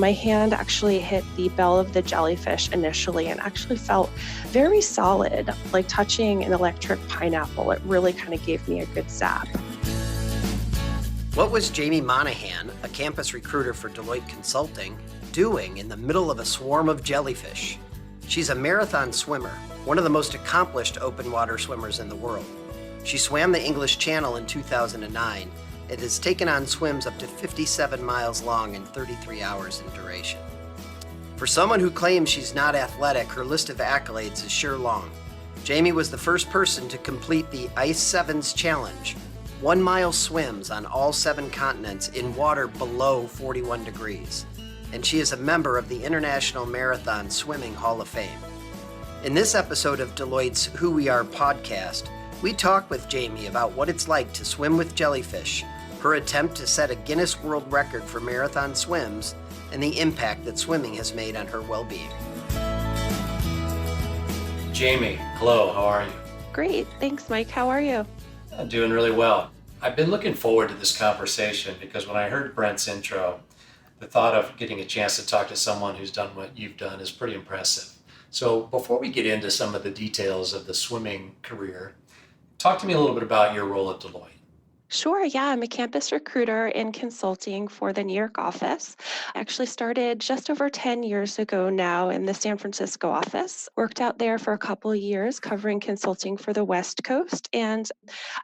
My hand actually hit the bell of the jellyfish initially and actually felt very solid, like touching an electric pineapple. It really kind of gave me a good zap. What was Jaimie Monahan, a campus recruiter for Deloitte Consulting, doing in the middle of a swarm of jellyfish? She's a marathon swimmer, one of the most accomplished open water swimmers in the world. She swam the English Channel in 2009 and has taken on swims up to 57 miles long and 33 hours in duration. For someone who claims she's not athletic, her list of accolades is sure long. Jaimie was the first person to complete the Ice Sevens Challenge, 1-mile swims on all 7 continents in water below 41 degrees. And she is a member of the International Marathon Swimming Hall of Fame. In this episode of Deloitte's Who We Are podcast, we talk with Jaimie about what it's like to swim with jellyfish, her attempt to set a Guinness World Record for marathon swims, and the impact that swimming has made on her well-being. Jaimie, hello, how are you? Great. Thanks, Mike. How are you? I'm doing really well. I've been looking forward to this conversation because when I heard Brent's intro, the thought of getting a chance to talk to someone who's done what you've done is pretty impressive. So before we get into some of the details of the swimming career, talk to me a little bit about your role at Deloitte. Sure. Yeah, I'm a campus recruiter in consulting for the New York office. I actually started just over 10 years ago now in the San Francisco office. Worked out there for a couple of years covering consulting for the West Coast. And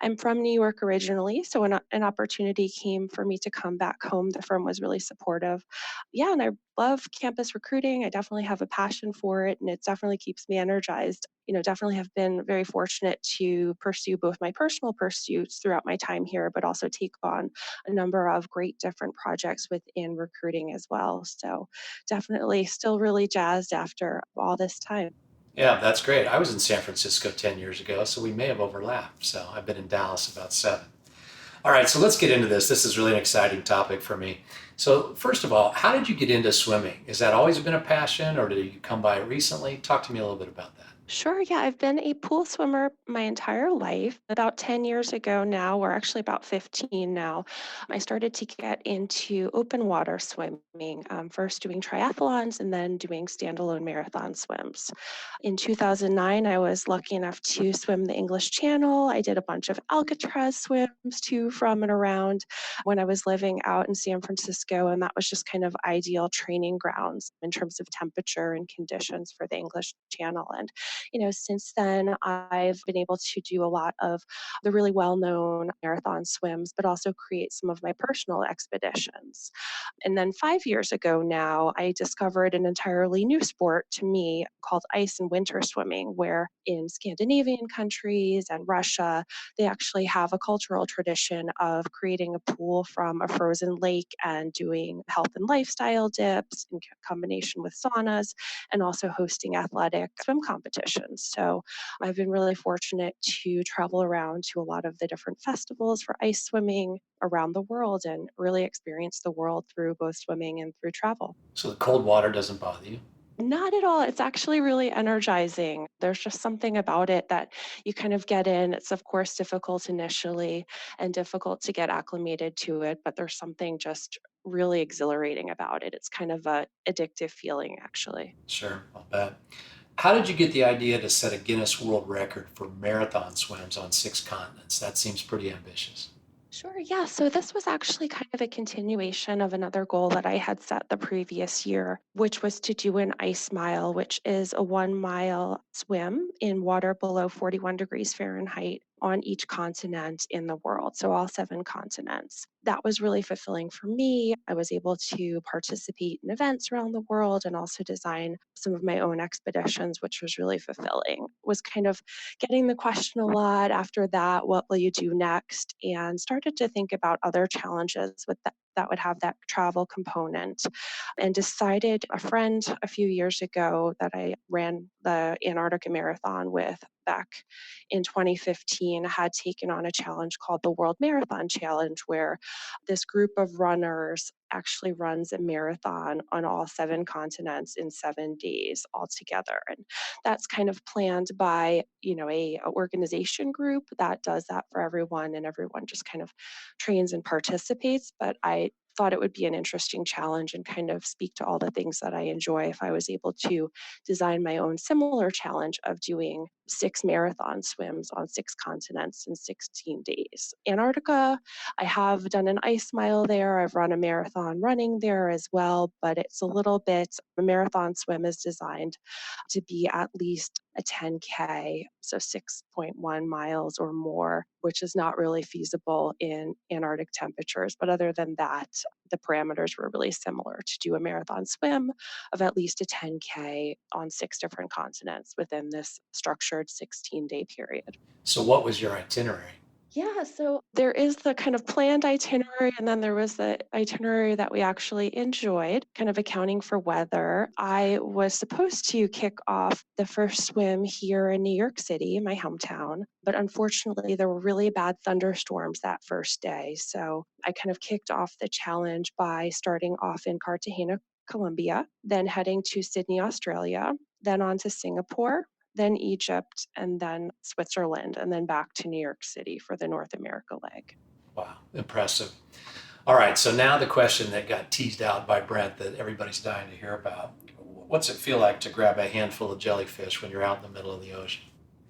I'm from New York originally, so an opportunity came for me to come back home. The firm was really supportive. Yeah, and I love campus recruiting. I definitely have a passion for it, and it definitely keeps me energized. Definitely have been very fortunate to pursue both my personal pursuits throughout my time here, but also take on a number of great different projects within recruiting as well. So definitely still really jazzed after all this time. Yeah, that's great. I was in San Francisco 10 years ago, so we may have overlapped. So I've been in Dallas about 7. All right, so let's get into this. This is really an exciting topic for me. So first of all, how did you get into swimming? Has that always been a passion or did you come by it recently? Talk to me a little bit about that. Sure. Yeah, I've been a pool swimmer my entire life. About 10 years ago now, or actually about 15 now, I started to get into open water swimming, first doing triathlons and then doing standalone marathon swims. In 2009, I was lucky enough to swim the English Channel. I did a bunch of Alcatraz swims to, from, and around when I was living out in San Francisco. And that was just kind of ideal training grounds in terms of temperature and conditions for the English Channel. And since then, I've been able to do a lot of the really well-known marathon swims, but also create some of my personal expeditions. And then 5 years ago now, I discovered an entirely new sport to me called ice and winter swimming, where in Scandinavian countries and Russia, they actually have a cultural tradition of creating a pool from a frozen lake and doing health and lifestyle dips in combination with saunas and also hosting athletic swim competitions. So I've been really fortunate to travel around to a lot of the different festivals for ice swimming around the world and really experience the world through both swimming and through travel. So the cold water doesn't bother you? Not at all. It's actually really energizing. There's just something about it that you kind of get in. It's, of course, difficult initially and difficult to get acclimated to it, but there's something just really exhilarating about it. It's kind of a addictive feeling, actually. Sure, I'll bet. How did you get the idea to set a Guinness World Record for marathon swims on 6 continents? That seems pretty ambitious. Sure. Yeah. So this was actually kind of a continuation of another goal that I had set the previous year, which was to do an ice mile, which is a 1-mile swim in water below 41 degrees Fahrenheit on each continent in the world. So all 7 continents. That was really fulfilling for me. I was able to participate in events around the world and also design some of my own expeditions, which was really fulfilling. Was kind of getting the question a lot after that, what will you do next? And started to think about other challenges with that would have that travel component and decided a friend a few years ago that I ran the Antarctica Marathon with back in 2015 had taken on a challenge called the World Marathon Challenge, where this group of runners actually runs a marathon on all 7 continents in 7 days altogether. And that's kind of planned by, a organization group that does that for everyone and everyone just kind of trains and participates. But I thought it would be an interesting challenge and kind of speak to all the things that I enjoy if I was able to design my own similar challenge of doing 6 marathon swims on 6 continents in 16 days. Antarctica, I have done an ice mile there. I've run a marathon running there as well, but it's a little bit, a marathon swim is designed to be at least a 10K, so 6.1 miles or more, which is not really feasible in Antarctic temperatures. But other than that, the parameters were really similar to do a marathon swim of at least a 10K on 6 different continents within this structured 16-day period. So, what was your itinerary? Yeah, so there is the kind of planned itinerary, and then there was the itinerary that we actually enjoyed, kind of accounting for weather. I was supposed to kick off the first swim here in New York City, my hometown, but unfortunately, there were really bad thunderstorms that first day. So I kind of kicked off the challenge by starting off in Cartagena, Colombia, then heading to Sydney, Australia, then on to Singapore, then Egypt, and then Switzerland, and then back to New York City for the North America leg. Wow, impressive. All right, so now the question that got teased out by Brent that everybody's dying to hear about. What's it feel like to grab a handful of jellyfish when you're out in the middle of the ocean?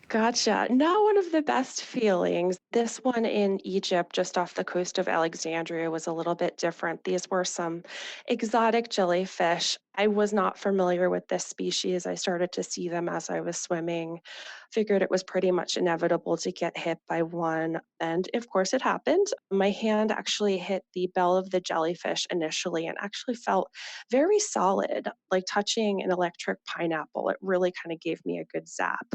Gotcha. Not one of the best feelings. This one in Egypt, just off the coast of Alexandria, was a little bit different. These were some exotic jellyfish. I was not familiar with this species. I started to see them as I was swimming. Figured it was pretty much inevitable to get hit by one. And of course, it happened. My hand actually hit the bell of the jellyfish initially and actually felt very solid, like touching an electric pineapple. It really kind of gave me a good zap.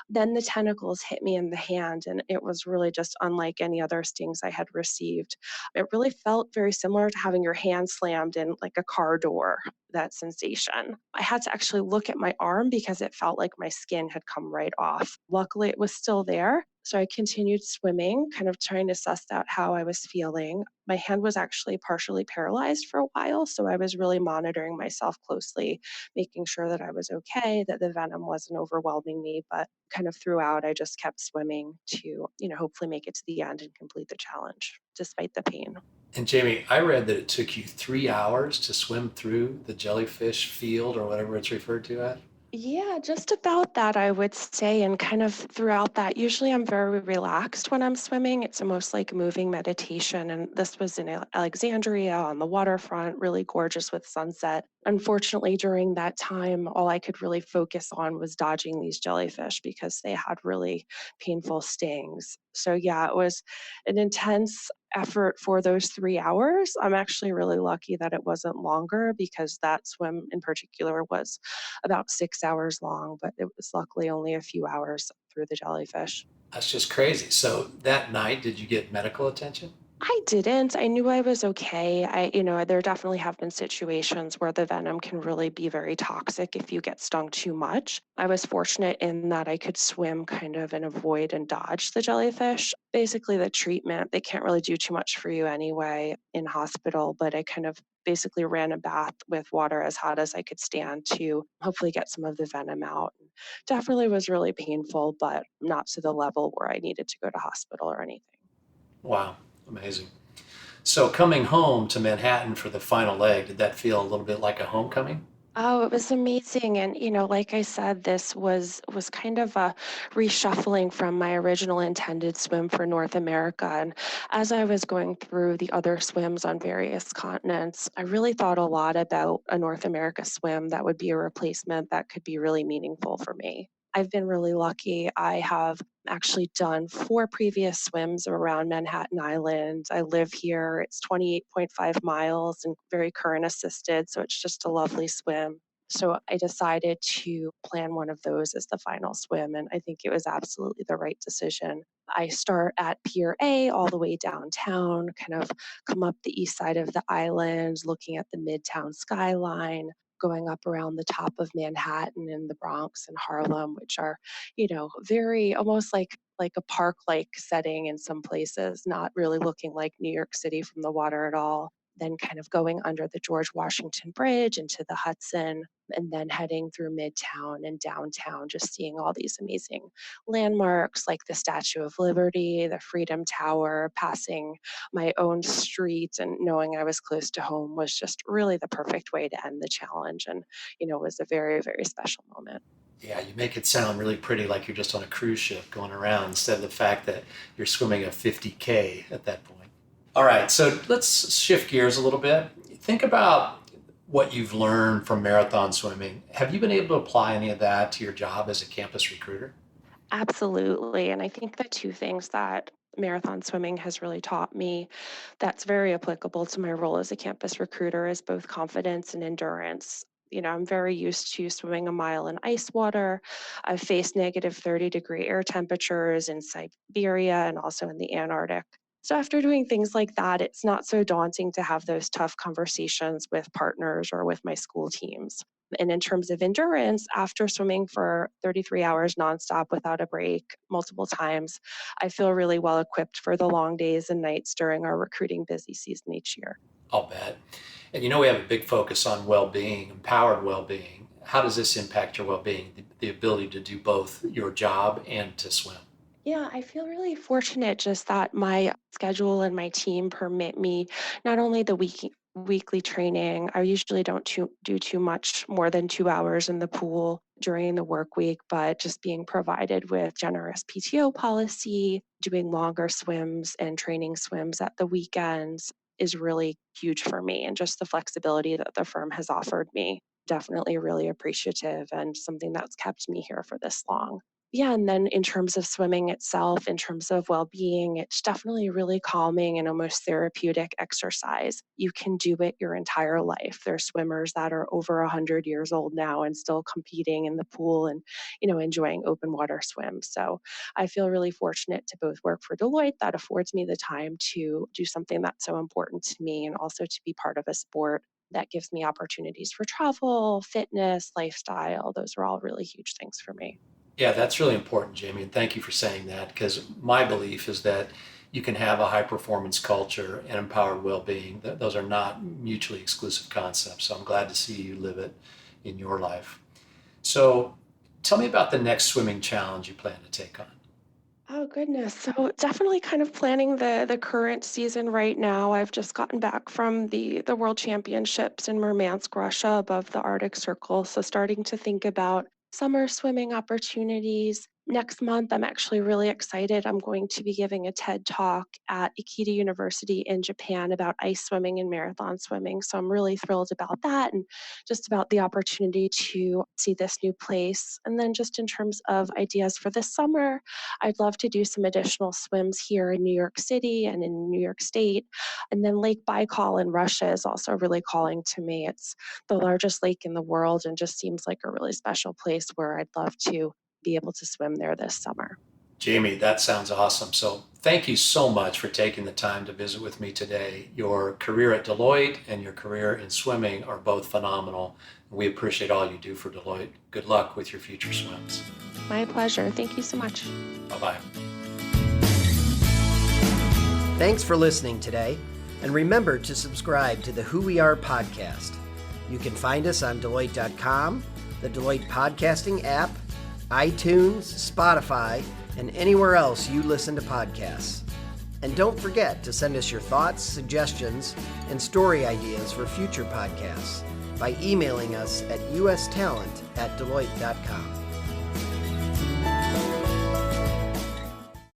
Then the tentacles hit me in the hand, and it was really just unlike any other stings I had received. It really felt very similar to having your hand slammed in like a car door, that sensation. I had to actually look at my arm because it felt like my skin had come right off. Luckily, it was still there. So I continued swimming, kind of trying to suss out how I was feeling. My hand was actually partially paralyzed for a while. So I was really monitoring myself closely, making sure that I was okay, that the venom wasn't overwhelming me. But kind of throughout, I just kept swimming to, hopefully make it to the end and complete the challenge despite the pain. And Jamie, I read that it took you 3 hours to swim through the jellyfish field or whatever it's referred to as. Yeah, just about that, I would say. And kind of throughout that, usually I'm very relaxed when I'm swimming. It's almost like moving meditation. And this was in Alexandria on the waterfront, really gorgeous with sunset. Unfortunately, during that time, all I could really focus on was dodging these jellyfish because they had really painful stings. So, yeah, it was an intense effort for those 3 hours. I'm actually really lucky that it wasn't longer because that swim in particular was about 6 hours long, but it was luckily only a few hours through the jellyfish. That's just crazy. So that night, did you get medical attention? I didn't. I knew I was okay. There definitely have been situations where the venom can really be very toxic if you get stung too much. I was fortunate in that I could swim kind of and avoid and dodge the jellyfish. Basically, the treatment, they can't really do too much for you anyway in hospital, but I kind of basically ran a bath with water as hot as I could stand to hopefully get some of the venom out. Definitely was really painful, but not to the level where I needed to go to hospital or anything. Wow, amazing. So coming home to Manhattan for the final leg, did that feel a little bit like a homecoming? Oh, it was amazing. And, like I said, this was kind of a reshuffling from my original intended swim for North America. And as I was going through the other swims on various continents, I really thought a lot about a North America swim that would be a replacement that could be really meaningful for me. I've been really lucky. I have actually done 4 previous swims around Manhattan Island. I live here. It's 28.5 miles and very current assisted, so it's just a lovely swim. So I decided to plan one of those as the final swim, and I think it was absolutely the right decision. I start at Pier A all the way downtown, kind of come up the east side of the island, looking at the Midtown skyline, going up around the top of Manhattan and the Bronx and Harlem, which are, very almost like a park-like setting in some places, not really looking like New York City from the water at all. then kind of going under the George Washington Bridge into the Hudson, and then heading through Midtown and downtown, just seeing all these amazing landmarks like the Statue of Liberty, the Freedom Tower, passing my own street and knowing I was close to home was just really the perfect way to end the challenge. And, was a very, very special moment. Yeah, you make it sound really pretty, like you're just on a cruise ship going around, instead of the fact that you're swimming a 50K at that point. All right, so let's shift gears a little bit. Think about what you've learned from marathon swimming. Have you been able to apply any of that to your job as a campus recruiter? Absolutely. And I think the two things that marathon swimming has really taught me that's very applicable to my role as a campus recruiter is both confidence and endurance. I'm very used to swimming a mile in ice water. I've faced negative 30-degree air temperatures in Siberia and also in the Antarctic. So after doing things like that, it's not so daunting to have those tough conversations with partners or with my school teams. And in terms of endurance, after swimming for 33 hours nonstop without a break multiple times, I feel really well equipped for the long days and nights during our recruiting busy season each year. I'll bet. And we have a big focus on well-being, empowered well-being. How does this impact your well-being, the ability to do both your job and to swim? Yeah, I feel really fortunate just that my schedule and my team permit me not only the weekly training. I usually don't do too much more than 2 hours in the pool during the work week, but just being provided with generous PTO policy, doing longer swims and training swims at the weekends is really huge for me. And just the flexibility that the firm has offered me, definitely really appreciative and something that's kept me here for this long. Yeah, and then in terms of swimming itself, in terms of well-being, it's definitely really calming and almost therapeutic exercise. You can do it your entire life. There's swimmers that are over 100 years old now and still competing in the pool and, enjoying open water swims. So I feel really fortunate to both work for Deloitte that affords me the time to do something that's so important to me and also to be part of a sport that gives me opportunities for travel, fitness, lifestyle. Those are all really huge things for me. Yeah, that's really important, Jaimie, and thank you for saying that, because my belief is that you can have a high performance culture and empowered well-being. Those are not mutually exclusive concepts. So I'm glad to see you live it in your life. So tell me about the next swimming challenge you plan to take on. Oh goodness. So definitely kind of planning the current season right now. I've just gotten back from the World Championships in Murmansk, Russia, above the Arctic Circle. So starting to think about summer swimming opportunities. Next month, I'm actually really excited. I'm going to be giving a TED Talk at Ikeda University in Japan about ice swimming and marathon swimming. So I'm really thrilled about that and just about the opportunity to see this new place. And then just in terms of ideas for this summer, I'd love to do some additional swims here in New York City and in New York State. And then Lake Baikal in Russia is also really calling to me. It's the largest lake in the world and just seems like a really special place where I'd love to be able to swim there this summer. Jaimie, that sounds awesome. So thank you so much for taking the time to visit with me today. Your career at Deloitte and your career in swimming are both phenomenal. We appreciate all you do for Deloitte. Good luck with your future swims. My pleasure. Thank you so much. Bye-bye. Thanks for listening today, and remember to subscribe to the Who We Are podcast. You can find us on Deloitte.com, the Deloitte podcasting app, iTunes, Spotify, and anywhere else you listen to podcasts. And don't forget to send us your thoughts, suggestions, and story ideas for future podcasts by emailing us at ustalent@deloitte.com.